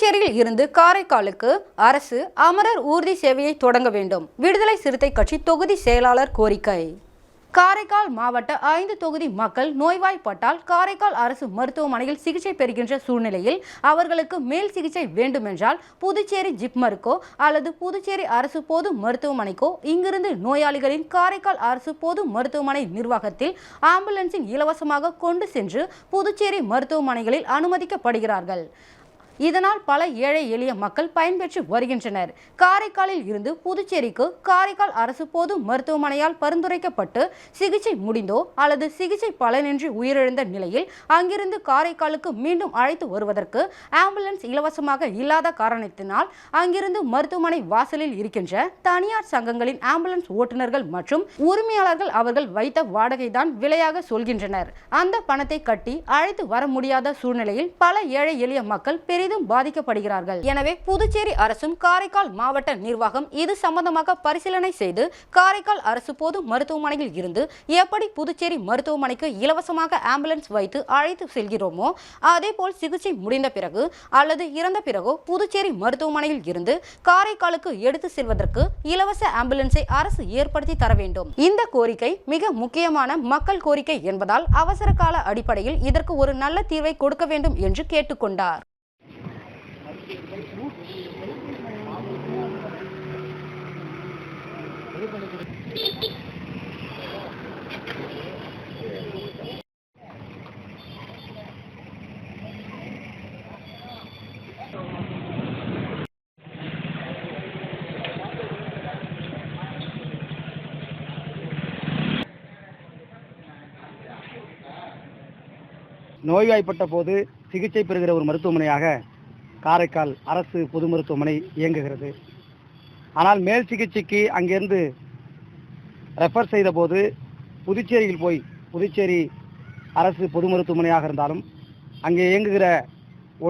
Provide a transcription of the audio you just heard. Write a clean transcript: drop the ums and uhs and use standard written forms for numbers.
புதுச்சேரியில் இருந்து காரைக்காலுக்கு அரசு அமரர் ஊர்தி சேவையை தொடங்க வேண்டும். விடுதலை சிறுத்தை கட்சி தொகுதி செயலாளர் கோரிக்கை. காரைக்கால் மாவட்ட 5 தொகுதி மக்கள் நோய்வாய்ப்பட்டால் காரைக்கால் அரசு மருத்துவமனையில் சிகிச்சை பெறுகின்ற சூழ்நிலையில் அவர்களுக்கு மேல் சிகிச்சை வேண்டுமென்றால் புதுச்சேரி ஜிப்மருக்கோ அல்லது புதுச்சேரி அரசு பொது மருத்துவமனைக்கோ இங்கிருந்து நோயாளிகளின் காரைக்கால் அரசு பொது மருத்துவமனை நிர்வாகத்தில் ஆம்புலன்ஸில் இலவசமாக கொண்டு சென்று புதுச்சேரி மருத்துவமனைகளில் அனுமதிக்கப்படுகிறார்கள். இதனால் பல ஏழை எளிய மக்கள் பயன்பெற்று வருகின்றனர். காரைக்காலில் இருந்து புதுச்சேரிக்கு காரைக்கால் அரசு பொது மருத்துவமனையால் பரிந்துரைக்கப்பட்டு சிகிச்சை முடிந்தோ அல்லது சிகிச்சை பலனின்றி உயிரிழந்த நிலையில் அங்கிருந்து காரைக்காலுக்கு மீண்டும் அழைத்து வருவதற்கு ஆம்புலன்ஸ் இலவசமாக இல்லாத காரணத்தினால் அங்கிருந்து மருத்துவமனை வாசலில் இருக்கின்ற தனியார் சங்கங்களின் ஆம்புலன்ஸ் ஓட்டுநர்கள் மற்றும் உரிமையாளர்கள் அவர்கள் வைத்த வாடகைதான் விலையாக சொல்கின்றனர். அந்த பணத்தை கட்டி அழைத்து வர முடியாத சூழ்நிலையில் பல ஏழை எளிய மக்கள் பெரிதும் பாதிக்கப்படுகிறார்கள். எனவே புதுச்சேரி அரசும் காரைக்கால் மாவட்ட நிர்வாகம் இது சம்பந்தமாக பரிசீலனை செய்து காரைக்கால் அரசு பொது மருத்துவமனையில் இருந்து எப்படி புதுச்சேரி மருத்துவமனைக்கு இலவசமாக ஆம்புலன்ஸ் வைத்து அழைத்து செல்கிறோமோ அதேபோல் சிகிச்சை முடிந்த பிறகு அல்லது இறந்த பிறகோ புதுச்சேரி மருத்துவமனையில் இருந்து காரைக்காலுக்கு எடுத்து செல்வதற்கு இலவச ஆம்புலன்ஸை அரசு ஏற்படுத்தி தர வேண்டும். இந்த கோரிக்கை மிக முக்கியமான மக்கள் கோரிக்கை என்பதால் அவசர கால அடிப்படையில் இதற்கு ஒரு நல்ல தீர்வை கொடுக்க வேண்டும் என்று கேட்டுக்கொண்டார். நோய்வாய்ப்பட்ட போது சிகிச்சை பெறுகிற ஒரு மருத்துவமனையாக காரைக்கால் அரசு பொது மருத்துவமனை இயங்குகிறது. ஆனால் மேல் சிகிச்சைக்கு அங்கிருந்து ரெஃபர் செய்த போது புதுச்சேரியில் போய் புதுச்சேரி அரசு பொது மருத்துவமனையாக இருந்தாலும் அங்கே இயங்குகிற